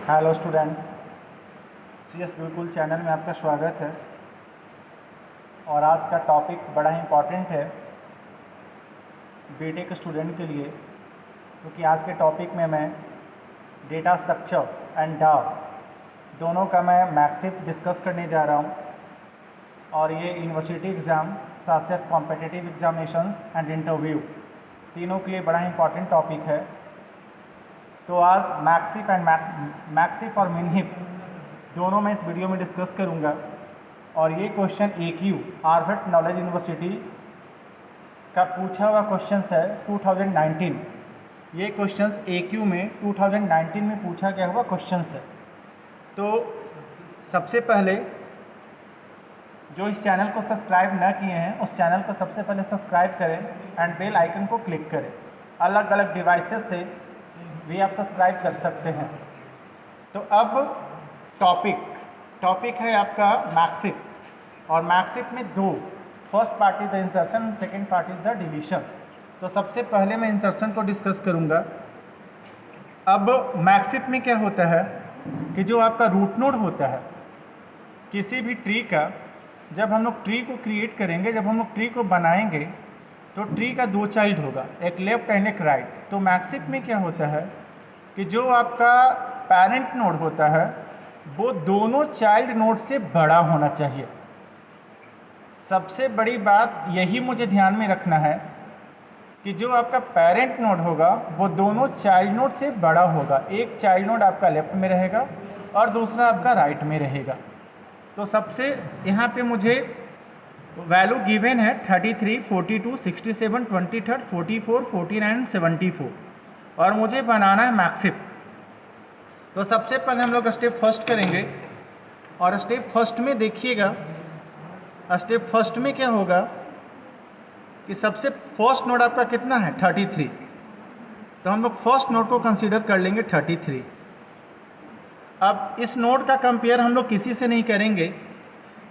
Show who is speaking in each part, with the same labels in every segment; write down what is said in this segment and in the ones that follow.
Speaker 1: Hello students, CS Gurukul channel में आपका स्वागत है। और आज का टॉपिक बड़ा ही इम्पॉर्टेंट है बीटेक स्टूडेंट के लिए, क्योंकि आज के टॉपिक में मैं डेटा स्ट्रक्चर एंड डाउ दोनों का मैं मैक्सिप डिस्कस करने जा रहा हूँ। और ये यूनिवर्सिटी एग्ज़ाम, साथ साथ कॉम्पिटिटिव एग्जामिनेशंस एंड इंटरव्यू तीनों के लिए बड़ा ही इम्पॉर्टेंट टॉपिक है। तो आज मैक्सिप और मिनहिप दोनों मैं इस वीडियो में डिस्कस करूंगा। और ये question AQ Harvard knowledge university का पूछा हुआ क्वेश्चंस है 2019। ये क्वेश्चंस AQ में 2019 में पूछा गया हुआ क्वेश्चंस है। तो सबसे पहले जो इस चैनल को सब्सक्राइब ना किए हैं उस चैनल को सबसे पहले सब्सक्राइब करें एंड बेल आइकन को क्लिक करें। अलग अलग डिवाइसेस से भी आप सब्सक्राइब कर सकते हैं। तो अब टॉपिक है आपका मैक्सिप, और मैक्सिप में दो, first part is the insertion, second part is the deletion. तो सबसे पहले मैं इंसर्शन को डिस्कस करूंगा। अब मैक्सिप में क्या होता है कि जो आपका रूट नोड होता है किसी भी ट्री का, जब हम लोग ट्री को क्रिएट करेंगे, जब हम लोग ट्री को बनाएंगे तो ट्री का दो चाइल्ड होगा, एक लेफ्ट एंड एक राइट। तो मैक्सिप में क्या होता है कि जो आपका पेरेंट नोड होता है वो दोनों चाइल्ड नोड से बड़ा होना चाहिए। सबसे बड़ी बात यही मुझे ध्यान में रखना है कि जो आपका पेरेंट नोड होगा वो दोनों चाइल्ड नोड से बड़ा होगा। एक चाइल्ड नोड आपका लेफ्ट में रहेगा और दूसरा आपका राइट में रहेगा। तो सबसे यहाँ पे मुझे वैल्यू गिवन है 33, 42, 67, 23, 44, 49, 74 और मुझे बनाना है मैक्सिप। तो सबसे पहले हम लोग स्टेप फर्स्ट करेंगे। और स्टेप फर्स्ट में देखिएगा, स्टेप फर्स्ट में क्या होगा कि सबसे फर्स्ट नोड आपका कितना है 33। तो हम लोग फर्स्ट नोड को कंसीडर कर लेंगे 33। अब इस नोड का कंपेयर हम लोग किसी से नहीं करेंगे,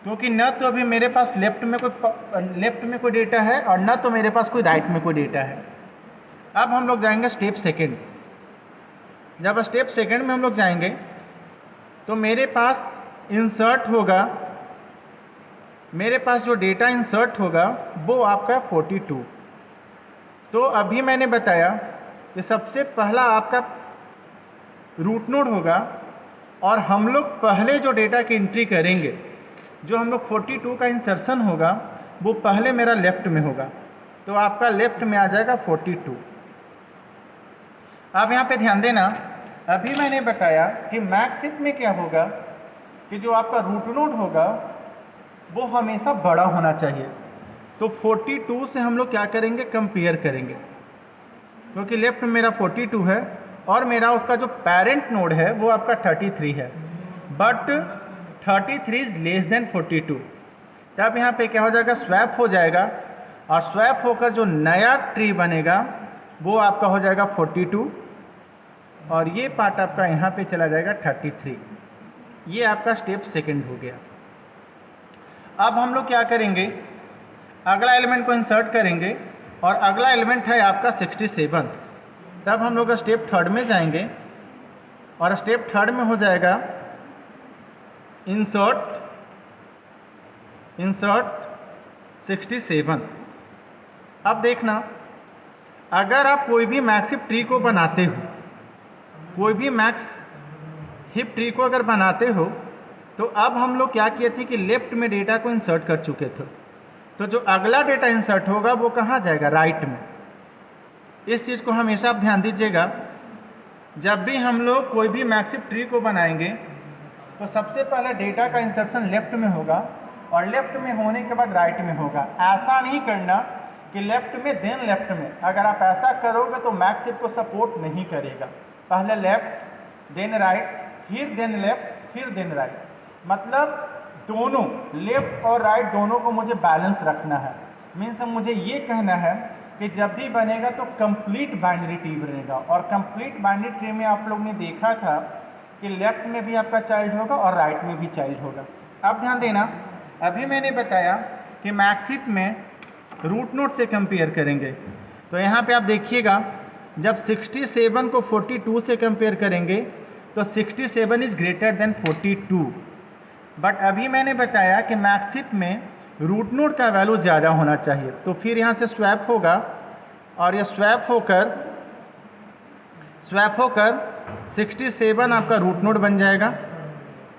Speaker 1: क्योंकि न तो अभी मेरे पास लेफ्ट में कोई डेटा है और न तो मेरे पास कोई राइट में कोई डेटा है। अब हम लोग जाएंगे स्टेप सेकंड। जब स्टेप सेकंड में हम लोग जाएंगे तो मेरे पास इंसर्ट होगा, मेरे पास जो डेटा इंसर्ट होगा वो आपका 42। तो अभी मैंने बताया कि सबसे पहला आपका रूट नोड होगा और हम लोग पहले जो डेटा की एंट्री करेंगे, जो हम लोग 42 का इंसर्शन होगा वो पहले मेरा लेफ्ट में होगा। तो आपका लेफ्ट में आ जाएगा 42। अब यहाँ पे ध्यान देना, अभी मैंने बताया कि मैक्सिप में क्या होगा कि जो आपका रूट नोड होगा वो हमेशा बड़ा होना चाहिए। तो 42 से हम लोग क्या करेंगे, कंपेयर करेंगे, क्योंकि लेफ्ट में मेरा 42 है और मेरा उसका जो पेरेंट नोड है वो आपका 33 है, बट 33 इज लेस देन 42। तब यहाँ पे क्या हो जाएगा, स्वैप हो जाएगा, और स्वैप होकर जो नया ट्री बनेगा वो आपका हो जाएगा 42 और ये पार्ट आपका यहाँ पे चला जाएगा 33। ये आपका स्टेप सेकंड हो गया। अब हम लोग क्या करेंगे, अगला एलिमेंट को इंसर्ट करेंगे और अगला एलिमेंट है आपका 67। तब हम लोग स्टेप थर्ड में जाएंगे और स्टेप थर्ड में हो जाएगा इंसर्ट 67। अब देखना, अगर आप कोई भी मैक्सिप ट्री को बनाते हो, कोई भी मैक्स हिप ट्री को अगर बनाते हो, तो अब हम लोग क्या किए थे कि लेफ्ट में डेटा को इंसर्ट कर चुके थे। तो जो अगला डेटा इंसर्ट होगा वो कहाँ जाएगा, राइट में। इस चीज़ को हमेशा आप ध्यान दीजिएगा। जब भी हम लोग कोई भी मैक्सिप ट्री को बनाएंगे तो सबसे पहले डेटा का इंसर्शन लेफ्ट में होगा और लेफ्ट में होने के बाद राइट में होगा। ऐसा नहीं करना कि लेफ्ट में देन लेफ्ट में। अगर आप ऐसा करोगे तो मैक्सिप को सपोर्ट नहीं करेगा। पहले लेफ्ट देन राइट, फिर देन लेफ्ट, फिर देन राइट। मतलब दोनों लेफ्ट और राइट दोनों को मुझे बैलेंस रखना है। मीन्स मुझे ये कहना है कि जब भी बनेगा तो कंप्लीट बाइनरी ट्री बनेगा। और कंप्लीट बाइनरी ट्री में आप लोग ने देखा था कि लेफ्ट में भी आपका चाइल्ड होगा और राइट में भी चाइल्ड होगा। अब ध्यान देना, अभी मैंने बताया कि मैक्सिप में रूट नोड से कंपेयर करेंगे। तो यहाँ पे आप देखिएगा, जब 67 को 42 से कंपेयर करेंगे तो 67 इज़ ग्रेटर देन 42। बट अभी मैंने बताया कि मैक्सिफ में रूट नोड का वैल्यू ज़्यादा होना चाहिए, तो फिर यहाँ से स्वैप होगा और ये स्वैप होकर 67 आपका रूट नोड बन जाएगा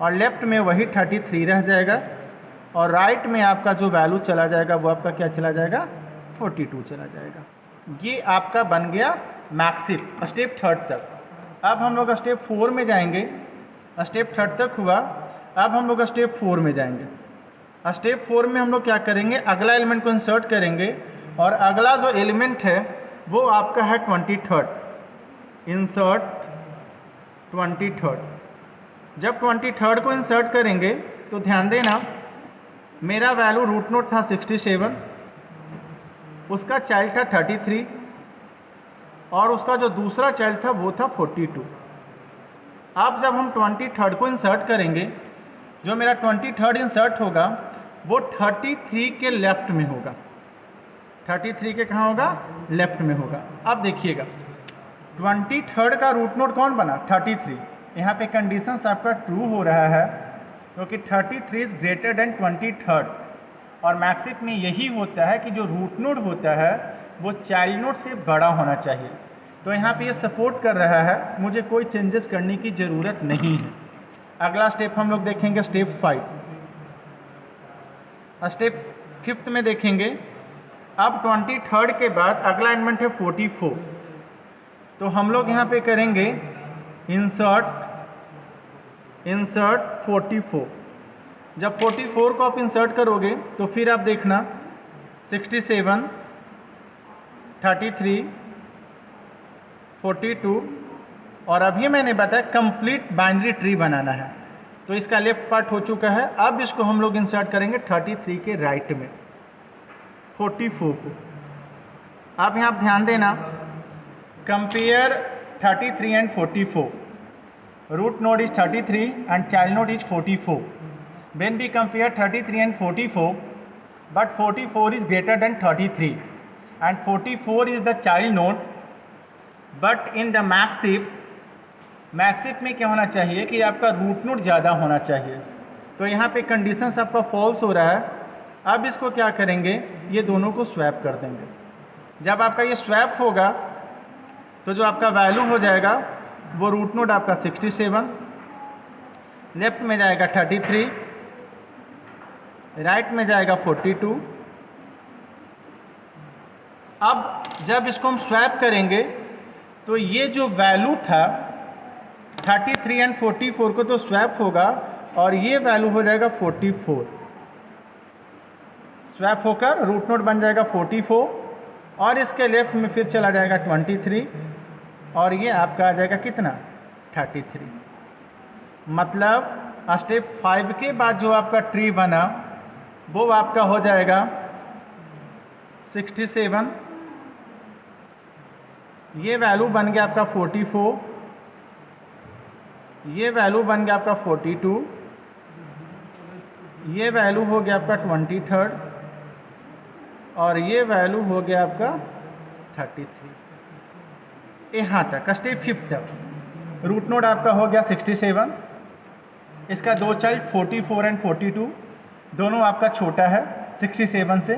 Speaker 1: और लेफ्ट में वही 33 रह जाएगा और राइट में आपका जो वैल्यू चला जाएगा वो आपका क्या चला जाएगा, 42 चला जाएगा। ये आपका बन गया मैक्सिफ स्टेप थर्ड तक। अब हम लोग स्टेप 4 में जाएंगे। स्टेप थर्ड तक हुआ, अब हम लोग स्टेप 4 में जाएंगे। स्टेप 4 में हम लोग क्या करेंगे, अगला एलिमेंट को इंसर्ट करेंगे और अगला जो एलिमेंट है वो आपका है 23rd। Insert 23rd। जब 23rd को इंसर्ट करेंगे तो ध्यान देना, मेरा वैल्यू रूट नोट था 67, उसका चाइल्ड था 33 और उसका जो दूसरा चाइल्ड था वो था 42। अब जब हम 23rd को इंसर्ट करेंगे, जो मेरा 23rd इंसर्ट होगा वो 33 के लेफ्ट में होगा। 33 के कहाँ होगा, लेफ्ट में होगा। अब देखिएगा 23rd का रूट नोड कौन बना, 33। यहाँ पे कंडीशंस आपका ट्रू हो रहा है क्योंकि 33 इज ग्रेटर देन 23rd और मैक्सिफ में यही होता है कि जो रूट नोड होता है वो चाइल्ड नोड से बड़ा होना चाहिए। तो यहाँ पे ये सपोर्ट कर रहा है, मुझे कोई चेंजेस करने की ज़रूरत नहीं है। अगला स्टेप हम लोग देखेंगे स्टेप 5। स्टेप 5th में देखेंगे। अब 23rd के बाद अगला एलिमेंट है 44, तो हम लोग यहाँ पे करेंगे इंसर्ट 44। जब 44 को आप इंसर्ट करोगे तो फिर आप देखना 67, 33, 42 और अभी मैंने बताया कंप्लीट बाइनरी ट्री बनाना है, तो इसका लेफ्ट पार्ट हो चुका है। अब इसको हम लोग इंसर्ट करेंगे 33 के राइट में 44 को। अब यहाँ आप ध्यान देना, compare 33 and 44। Root node is 33 and child node is 44. When we compare 33 and 44, but 44 is greater than 33 and 44 is the child node, but in the मैक्सिफ में क्या होना चाहिए कि आपका रूट नोड ज़्यादा होना चाहिए। तो यहाँ पे कंडीशंस आपका फॉल्स हो रहा है। अब इसको क्या करेंगे, ये दोनों को स्वैप कर देंगे। जब आपका ये स्वैप होगा तो जो आपका वैल्यू हो जाएगा वो रूट नोड आपका 67, लेफ्ट में जाएगा 33, राइट में जाएगा 42। अब जब इसको हम स्वैप करेंगे तो ये जो वैल्यू था 33 एंड 44 को तो स्वैप होगा और ये वैल्यू हो जाएगा 44। स्वैप होकर रूट नोड बन जाएगा 44 और इसके लेफ्ट में फिर चला जाएगा 23 और ये आपका आ जाएगा कितना, 33। मतलब स्टेप 5 के बाद जो आपका ट्री बना वो आपका हो जाएगा 67, ये वैल्यू बन गया आपका 44, ये वैल्यू बन गया आपका 42, ये वैल्यू हो गया आपका 23rd और ये वैल्यू हो गया आपका 33। यहाँ तक स्टेप 5 तक रूट नोड आपका हो गया 67, इसका दो चाइल्ड 44 एंड 42 दोनों आपका छोटा है 67 से।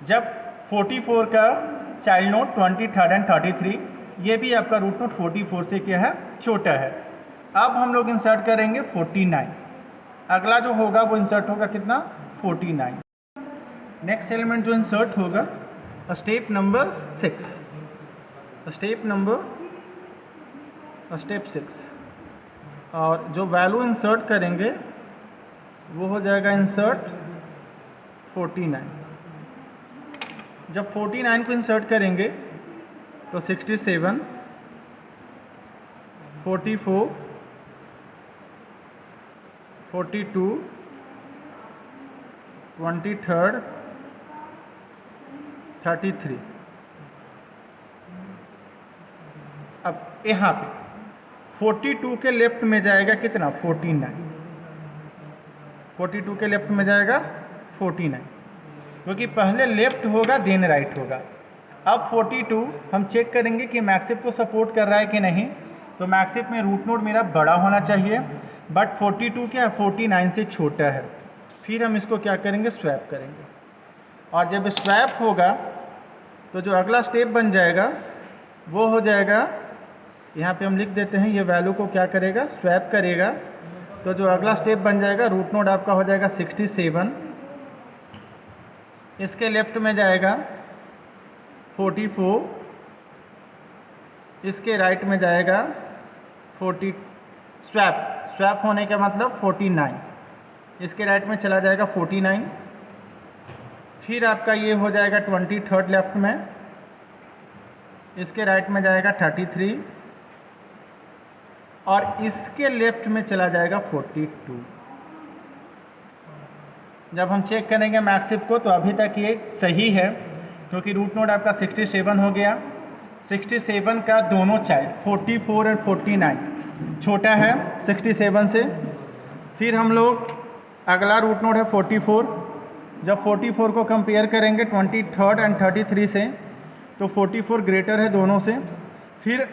Speaker 1: जब 44 का चाइल्ड नोड 23rd एंड 33, ये भी आपका रूट नोड 44 से क्या है, छोटा है। अब हम लोग इंसर्ट करेंगे 49। अगला जो होगा वो इंसर्ट होगा कितना, 49। नेक्स्ट एलिमेंट जो इंसर्ट होगा स्टेप नंबर 6, स्टेप 6 और जो वैल्यू इंसर्ट करेंगे वो हो जाएगा इंसर्ट 49। जब 49 को इंसर्ट करेंगे तो 67, 44, 42, 23rd, 33। अब यहाँ पे 42 के लेफ्ट में जाएगा कितना, 49। 42 के लेफ्ट में जाएगा 49, क्योंकि पहले लेफ्ट होगा देन राइट होगा। अब 42 हम चेक करेंगे कि मैक्सिफ को सपोर्ट कर रहा है कि नहीं। तो मैक्सिफ में रूट नोड मेरा बड़ा होना चाहिए, बट 42 क्या है, 49 से छोटा है। फिर हम इसको क्या करेंगे, स्वैप करेंगे, और जब स्वैप होगा तो जो अगला स्टेप बन जाएगा वो हो जाएगा, यहाँ पे हम लिख देते हैं, ये वैल्यू को क्या करेगा, स्वैप करेगा। तो जो अगला स्टेप बन जाएगा, रूट नोड आपका हो जाएगा 67, इसके लेफ्ट में जाएगा 44, इसके राइट में जाएगा 40, स्वैप होने का मतलब 49, इसके राइट में चला जाएगा 49, फिर आपका ये हो जाएगा 23 लेफ्ट में, इसके राइट में जाएगा 33, और इसके लेफ्ट में चला जाएगा 42। जब हम चेक करेंगे मैक्सिफ को तो अभी तक ये सही है, क्योंकि रूट नोड आपका 67 हो गया। 67 का दोनों चाइल्ड 44 और 49 छोटा है 67 से। फिर हम लोग अगला रूट नोड है 44, जब 44 को कंपेयर करेंगे 23 एंड 33 से, तो 44 ग्रेटर है दोनों से। फिर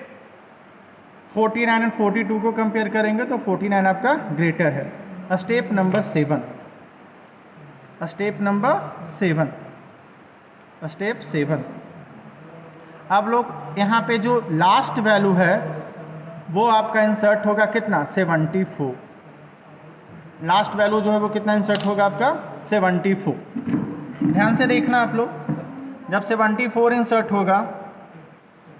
Speaker 1: 49 एंड 42 को कंपेयर करेंगे तो 49 आपका ग्रेटर है। Step number 7, step number 7, step 7। अब लोग यहाँ पे जो लास्ट वैल्यू है वो आपका इंसर्ट होगा कितना, 74। लास्ट वैल्यू जो है वो कितना इंसर्ट होगा आपका, 74। ध्यान से देखना आप लोग, जब 74 इंसर्ट होगा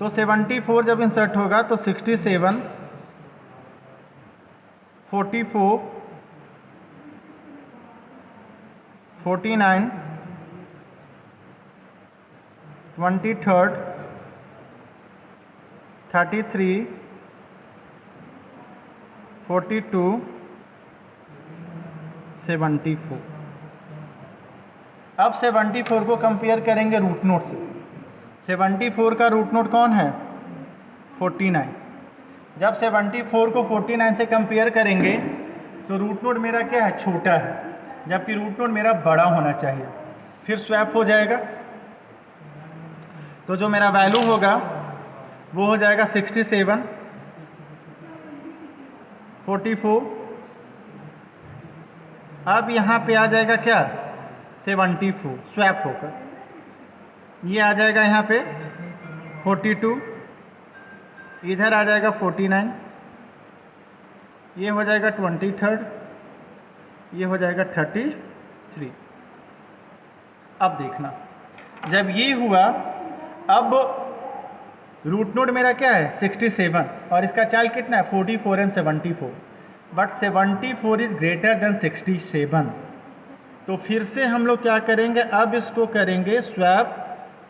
Speaker 1: तो 74 जब इंसर्ट होगा तो 67, 44, 49, 23, 33, 42, 74। अब 74 को कंपेयर करेंगे रूट नोड से। 74 का रूट नोड कौन है, 49। जब 74 को 49 से कंपेयर करेंगे तो रूट नोड मेरा क्या है, छोटा है, जबकि रूट नोड मेरा बड़ा होना चाहिए। फिर स्वैप हो जाएगा, तो जो मेरा वैल्यू होगा वो हो जाएगा 67, 44। अब यहाँ पे आ जाएगा क्या, 74 स्वैप होकर, ये आ जाएगा यहाँ पे 42, इधर आ जाएगा 49, ये हो जाएगा 23, ये हो जाएगा 33। अब देखना, जब ये हुआ, अब रूट नोड मेरा क्या है 67 और इसका चाइल्ड कितना है 44 and 74, but 74 is greater than 67। तो फिर से हम लोग क्या करेंगे, अब इसको करेंगे स्वैप,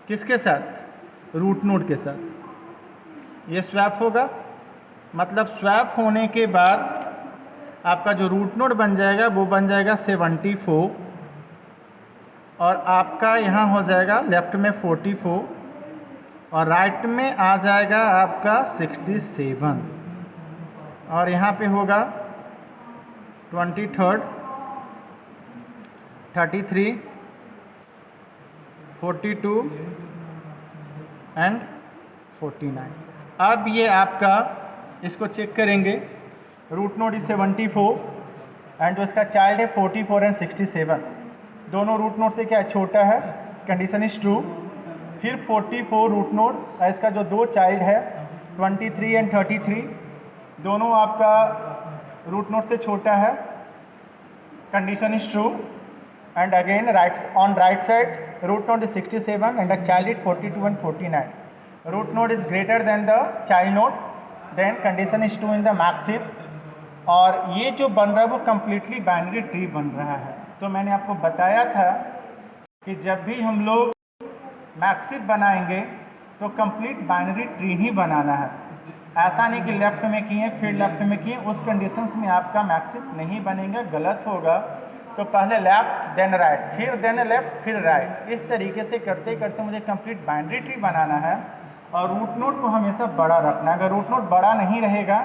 Speaker 1: किसके साथ, रूट नोड के साथ। ये स्वैप होगा, मतलब स्वैप होने के बाद आपका जो रूट नोड बन जाएगा वो बन जाएगा 74, और आपका यहाँ हो जाएगा लेफ्ट में 44 और राइट में आ जाएगा आपका 67, और यहाँ पे होगा 23, 33, 42 एंड 49। अब ये आपका, इसको चेक करेंगे, रूट नोड इज 74 एंड जो इसका चाइल्ड है 44 एंड 67, दोनों रूट नोड से क्या छोटा है, कंडीशन इज ट्रू। फिर 44 रूट नोड, इसका जो दो चाइल्ड है 23 एंड 33, दोनों आपका रूट नोड से छोटा है, condition is true. And again on right side root node is 67 and the child is 42 and 49. Root node is greater than the child node, then condition is true in the maxif। और ये जो बन रहा है वो completely binary tree बन रहा है। तो मैंने आपको बताया था कि जब भी हम लोग मैक्सिफ बनाएंगे तो कंप्लीट बाइनरी ट्री ही बनाना है, ऐसा नहीं कि लेफ्ट में किए फिर लेफ्ट में किए, उस कंडीशंस में आपका मैक्सिफ नहीं बनेगा, गलत होगा। तो पहले लेफ्ट देन राइट, फिर देन लेफ्ट फिर राइट, इस तरीके से करते करते मुझे कंप्लीट बाइनरी ट्री बनाना है। और रूट नोड को हमेशा बड़ा रखना है, अगर रूट नोड बड़ा नहीं रहेगा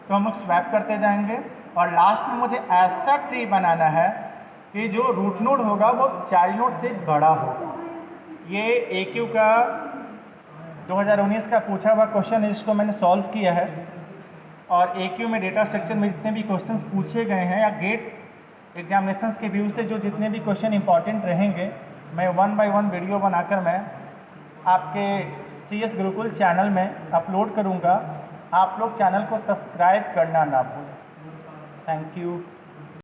Speaker 1: तो हम लोग स्वैप करते जाएंगे, और लास्ट में मुझे ऐसा ट्री बनाना है कि जो रूट नोड होगा वो चाइल्ड नोड से बड़ा होगा। ये AQ का 2019 का पूछा हुआ क्वेश्चन है, जिसको मैंने सॉल्व किया है। और AQ में डेटा स्ट्रक्चर में जितने भी क्वेश्चंस पूछे गए हैं या गेट एग्जामिनेशंस के व्यू से जो जितने भी क्वेश्चन इंपॉर्टेंट रहेंगे, मैं 1 बाय 1 वीडियो बनाकर मैं आपके CS गुरुकुल चैनल में अपलोड करूँगा। आप लोग चैनल को सब्सक्राइब करना ना भूलें। Thank you.